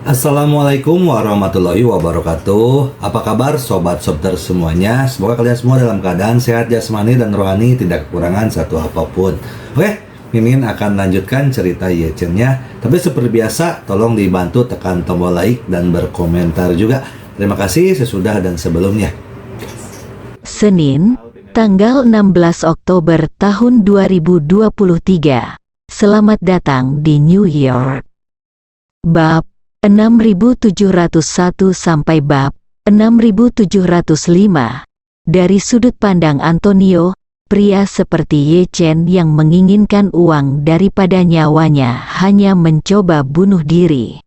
Assalamualaikum warahmatullahi wabarakatuh. Apa kabar sobat Sobter semuanya? Semoga kalian semua dalam keadaan sehat jasmani dan rohani, tidak kekurangan satu apapun. Oke, Mimin akan lanjutkan cerita Yechen-nya. Tapi seperti biasa, tolong dibantu tekan tombol like dan berkomentar juga. Terima kasih sesudah dan sebelumnya. Senin, tanggal 16 Oktober tahun 2023. Selamat datang di New York. Bab 6701 sampai bab 6705. Dari sudut pandang Antonio, pria seperti Yechen yang menginginkan uang daripada nyawanya hanya mencoba bunuh diri.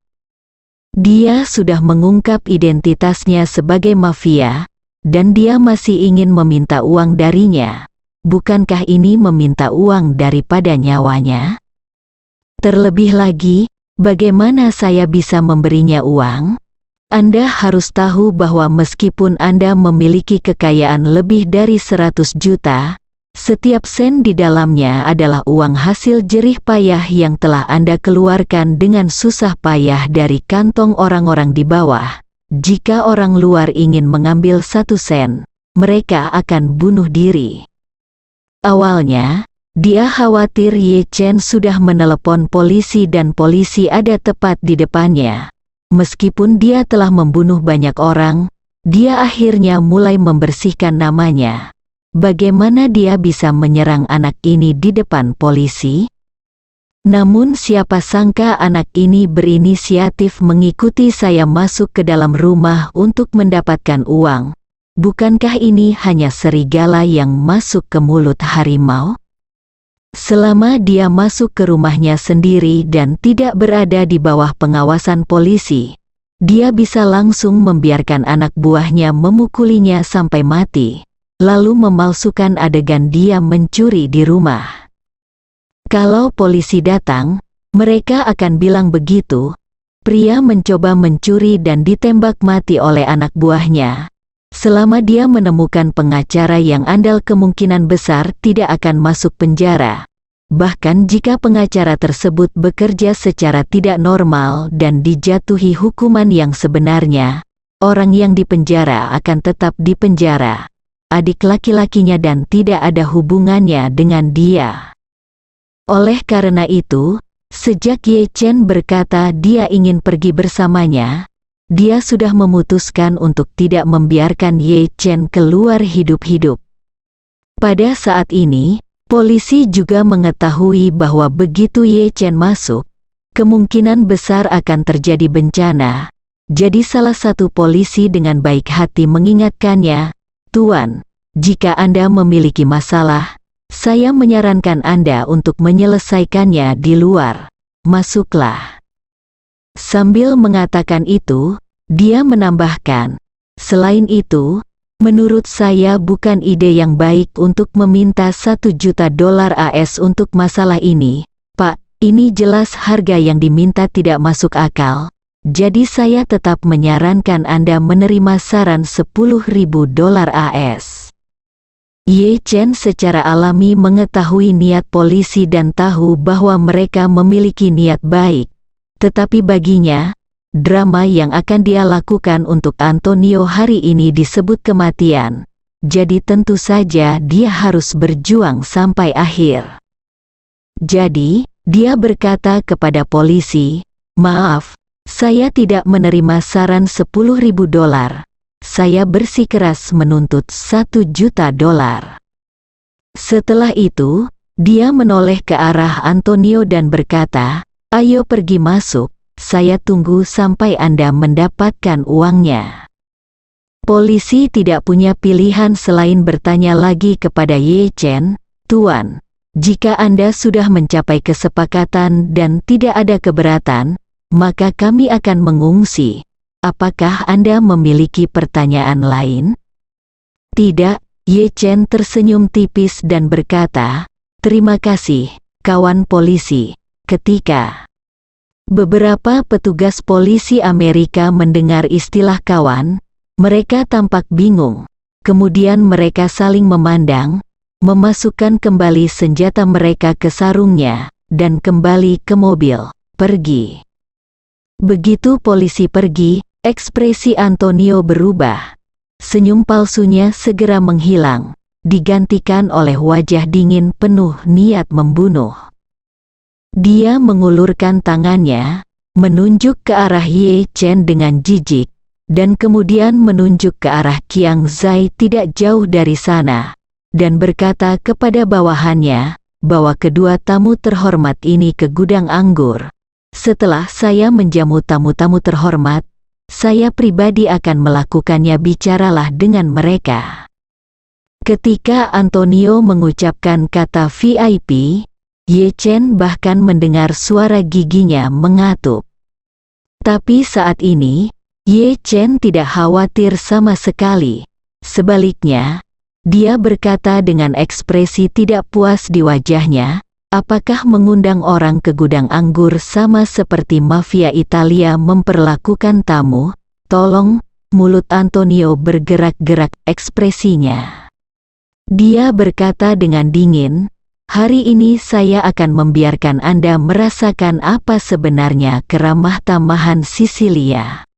Dia sudah mengungkap identitasnya sebagai mafia, dan dia masih ingin meminta uang darinya. Bukankah ini meminta uang daripada nyawanya? Terlebih lagi, bagaimana saya bisa memberinya uang? Anda harus tahu bahwa meskipun Anda memiliki kekayaan lebih dari 100 juta, setiap sen di dalamnya adalah uang hasil jerih payah yang telah Anda keluarkan dengan susah payah dari kantong orang-orang di bawah. Jika orang luar ingin mengambil 1 sen, mereka akan bunuh diri. Awalnya, dia khawatir Yechen sudah menelepon polisi dan polisi ada tepat di depannya. Meskipun dia telah membunuh banyak orang, dia akhirnya mulai membersihkan namanya. Bagaimana dia bisa menyerang anak ini di depan polisi? Namun siapa sangka anak ini berinisiatif mengikuti saya masuk ke dalam rumah untuk mendapatkan uang. Bukankah ini hanya serigala yang masuk ke mulut harimau? Selama dia masuk ke rumahnya sendiri dan tidak berada di bawah pengawasan polisi, dia bisa langsung membiarkan anak buahnya memukulinya sampai mati, lalu memalsukan adegan dia mencuri di rumah. Kalau polisi datang, mereka akan bilang begitu. Pria mencoba mencuri dan ditembak mati oleh anak buahnya. Selama dia menemukan pengacara yang andal, kemungkinan besar tidak akan masuk penjara. Bahkan jika pengacara tersebut bekerja secara tidak normal dan dijatuhi hukuman yang sebenarnya, orang yang dipenjara akan tetap dipenjara. Adik laki-lakinya dan tidak ada hubungannya dengan dia. Oleh karena itu, sejak Yechen berkata dia ingin pergi bersamanya, dia sudah memutuskan untuk tidak membiarkan Yechen keluar hidup-hidup. Pada saat ini, polisi juga mengetahui bahwa begitu Yechen masuk, kemungkinan besar akan terjadi bencana. Jadi salah satu polisi dengan baik hati mengingatkannya, "Tuan, jika Anda memiliki masalah, saya menyarankan Anda untuk menyelesaikannya di luar. Masuklah." Sambil mengatakan itu, dia menambahkan, "Selain itu, menurut saya bukan ide yang baik untuk meminta $1 juta AS untuk masalah ini, Pak. Ini jelas harga yang diminta tidak masuk akal. Jadi saya tetap menyarankan Anda menerima saran $10.000 AS." Yechen secara alami mengetahui niat polisi dan tahu bahwa mereka memiliki niat baik. Tetapi baginya, drama yang akan dia lakukan untuk Antonio hari ini disebut kematian. Jadi tentu saja dia harus berjuang sampai akhir. Jadi, dia berkata kepada polisi, "Maaf, saya tidak menerima saran $10.000. Saya bersikeras menuntut $1 juta." Setelah itu, dia menoleh ke arah Antonio dan berkata, "Ayo pergi masuk, saya tunggu sampai Anda mendapatkan uangnya." Polisi tidak punya pilihan selain bertanya lagi kepada Yechen, "Tuan, jika Anda sudah mencapai kesepakatan dan tidak ada keberatan, maka kami akan mengungsi. Apakah Anda memiliki pertanyaan lain?" "Tidak." Yechen tersenyum tipis dan berkata, "Terima kasih, kawan polisi." Ketika beberapa petugas polisi Amerika mendengar istilah kawan, mereka tampak bingung. Kemudian mereka saling memandang, memasukkan kembali senjata mereka ke sarungnya, dan kembali ke mobil, pergi. Begitu polisi pergi, ekspresi Antonio berubah. Senyum palsunya segera menghilang, digantikan oleh wajah dingin penuh niat membunuh. Dia mengulurkan tangannya, menunjuk ke arah Ye Chen dengan jijik, dan kemudian menunjuk ke arah Qiang Zai tidak jauh dari sana, dan berkata kepada bawahannya, bawa kedua tamu terhormat ini ke gudang anggur. Setelah saya menjamu tamu-tamu terhormat, saya pribadi akan melakukannya, bicaralah dengan mereka. Ketika Antonio mengucapkan kata VIP, Ye Chen bahkan mendengar suara giginya mengatup. Tapi saat ini, Ye Chen tidak khawatir sama sekali. Sebaliknya, dia berkata dengan ekspresi tidak puas di wajahnya, apakah mengundang orang ke gudang anggur sama seperti mafia Italia memperlakukan tamu? Tolong, mulut Antonio bergerak-gerak ekspresinya. Dia berkata dengan dingin, hari ini saya akan membiarkan Anda merasakan apa sebenarnya keramah tamahan Sisilia.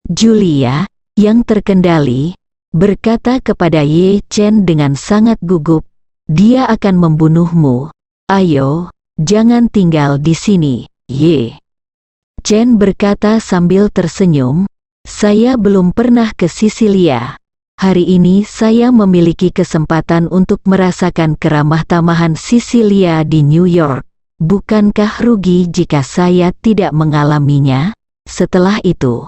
Julia, yang terkendali, berkata kepada Ye Chen dengan sangat gugup, dia akan membunuhmu. Ayo, jangan tinggal di sini, Ye. Chen berkata sambil tersenyum, saya belum pernah ke Sisilia. Hari ini saya memiliki kesempatan untuk merasakan keramah tamahan Sisilia di New York. Bukankah rugi jika saya tidak mengalaminya? Setelah itu,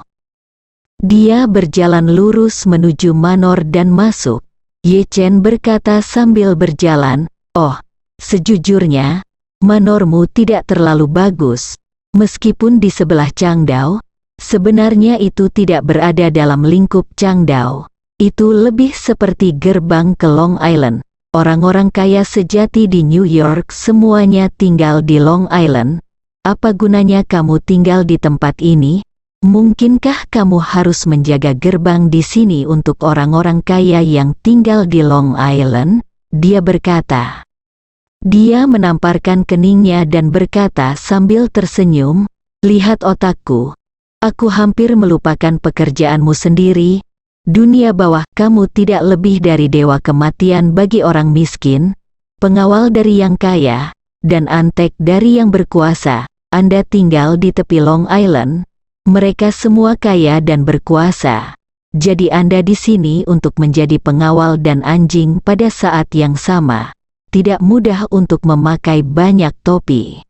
dia berjalan lurus menuju manor dan masuk. Ye Chen berkata sambil berjalan, oh, sejujurnya, manormu tidak terlalu bagus. Meskipun di sebelah Changdao, sebenarnya itu tidak berada dalam lingkup Changdao. Itu lebih seperti gerbang ke Long Island. Orang-orang kaya sejati di New York semuanya tinggal di Long Island. Apa gunanya kamu tinggal di tempat ini? Mungkinkah kamu harus menjaga gerbang di sini untuk orang-orang kaya yang tinggal di Long Island? Dia berkata. Dia menamparkan keningnya dan berkata sambil tersenyum, lihat otakku. Aku hampir melupakan pekerjaanmu sendiri. Dunia bawah, kamu tidak lebih dari dewa kematian bagi orang miskin, pengawal dari yang kaya, dan antek dari yang berkuasa. Anda tinggal di tepi Long Island. Mereka semua kaya dan berkuasa. Jadi Anda di sini untuk menjadi pengawal dan anjing pada saat yang sama. Tidak mudah untuk memakai banyak topi.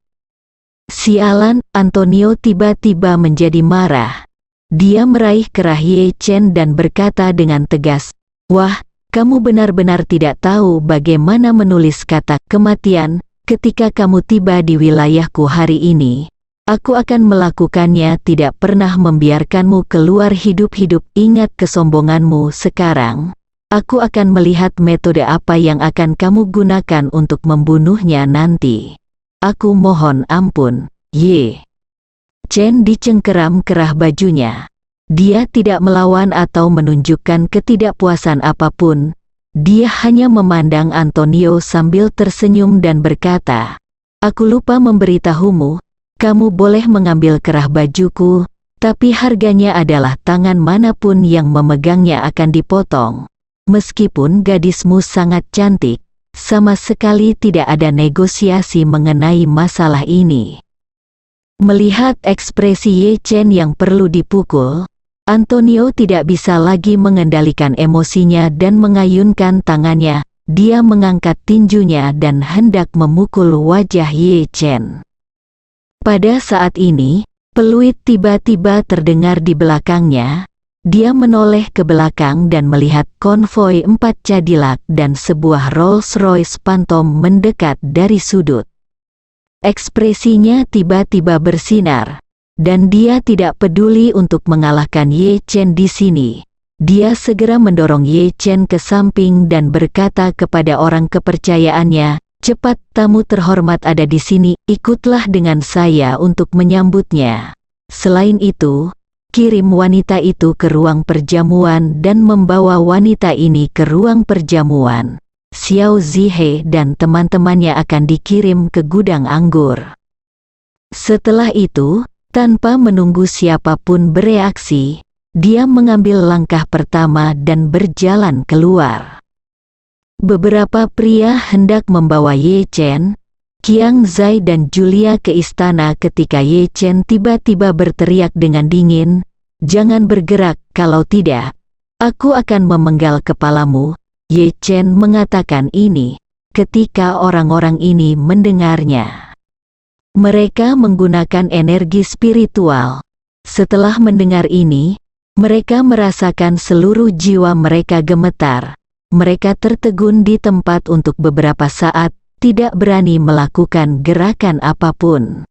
Sialan, Antonio tiba-tiba menjadi marah. Dia meraih kerah Ye Chen dan berkata dengan tegas, wah, kamu benar-benar tidak tahu bagaimana menulis kata kematian. Ketika kamu tiba di wilayahku hari ini, aku akan melakukannya, tidak pernah membiarkanmu keluar hidup-hidup. Ingat kesombonganmu sekarang. Aku akan melihat metode apa yang akan kamu gunakan untuk membunuhnya nanti. Aku mohon ampun, Ye. Chen dicengkeram kerah bajunya. Dia tidak melawan atau menunjukkan ketidakpuasan apapun. Dia hanya memandang Antonio sambil tersenyum dan berkata, aku lupa memberitahumu, kamu boleh mengambil kerah bajuku, tapi harganya adalah tangan manapun yang memegangnya akan dipotong. Meskipun gadismu sangat cantik, sama sekali tidak ada negosiasi mengenai masalah ini. Melihat ekspresi Ye Chen yang perlu dipukul, Antonio tidak bisa lagi mengendalikan emosinya dan mengayunkan tangannya. Dia mengangkat tinjunya dan hendak memukul wajah Ye Chen. Pada saat ini, peluit tiba-tiba terdengar di belakangnya. Dia menoleh ke belakang dan melihat konvoi 4 Cadillac dan sebuah Rolls-Royce Phantom mendekat dari sudut. Ekspresinya tiba-tiba bersinar, dan dia tidak peduli untuk mengalahkan Ye Chen di sini. Dia segera mendorong Ye Chen ke samping dan berkata kepada orang kepercayaannya, cepat, tamu terhormat ada di sini, ikutlah dengan saya untuk menyambutnya. Selain itu, kirim wanita itu ke ruang perjamuan dan membawa wanita ini ke ruang perjamuan. Xiao Zihe dan teman-temannya akan dikirim ke gudang anggur. Setelah itu, Tanpa menunggu siapapun bereaksi, dia mengambil langkah pertama dan berjalan keluar. Beberapa pria hendak membawa Ye Chen, Qiang Zai dan Julia ke istana ketika Ye Chen tiba-tiba berteriak dengan dingin, "Jangan bergerak, kalau tidak, aku akan memenggal kepalamu." Ye Chen mengatakan ini ketika orang-orang ini mendengarnya. Mereka menggunakan energi spiritual. Setelah mendengar ini, mereka merasakan seluruh jiwa mereka gemetar. Mereka tertegun di tempat untuk beberapa saat, tidak berani melakukan gerakan apapun.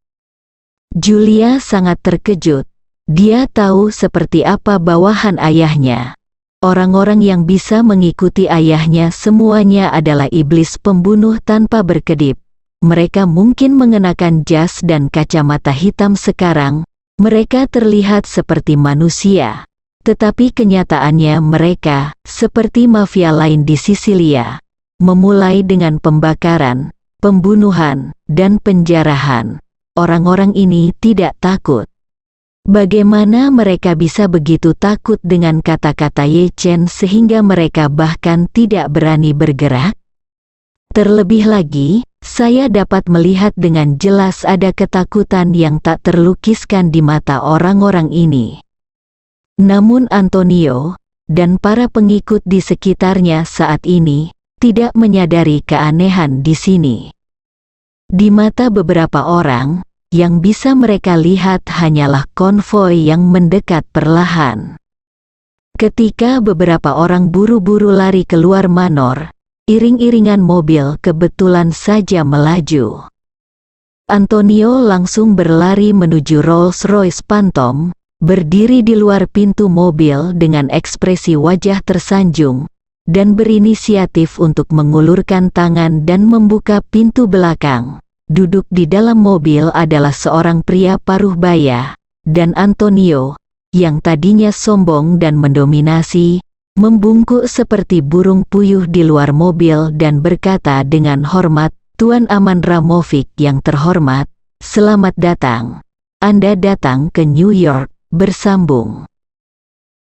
Julia sangat terkejut. Dia tahu seperti apa bawahan ayahnya. Orang-orang yang bisa mengikuti ayahnya semuanya adalah iblis pembunuh tanpa berkedip. Mereka mungkin mengenakan jas dan kacamata hitam sekarang. Mereka terlihat seperti manusia. Tetapi kenyataannya mereka seperti mafia lain di Sisilia. Memulai dengan pembakaran, pembunuhan, dan penjarahan. Orang-orang ini tidak takut. Bagaimana mereka bisa begitu takut dengan kata-kata Ye Chen sehingga mereka bahkan tidak berani bergerak? Terlebih lagi, saya dapat melihat dengan jelas ada ketakutan yang tak terlukiskan di mata orang-orang ini. Namun Antonio dan para pengikut di sekitarnya saat ini tidak menyadari keanehan di sini. Di mata beberapa orang, yang bisa mereka lihat hanyalah konvoi yang mendekat perlahan. Ketika beberapa orang buru-buru lari keluar manor, iring-iringan mobil kebetulan saja melaju. Antonio langsung berlari menuju Rolls-Royce Phantom, berdiri di luar pintu mobil dengan ekspresi wajah tersanjung, dan berinisiatif untuk mengulurkan tangan dan membuka pintu belakang. Duduk di dalam mobil adalah seorang pria paruh baya, dan Antonio, yang tadinya sombong dan mendominasi, membungkuk seperti burung puyuh di luar mobil dan berkata dengan hormat, "Tuan Aman Ramovic yang terhormat, selamat datang. Anda datang ke New York." Bersambung.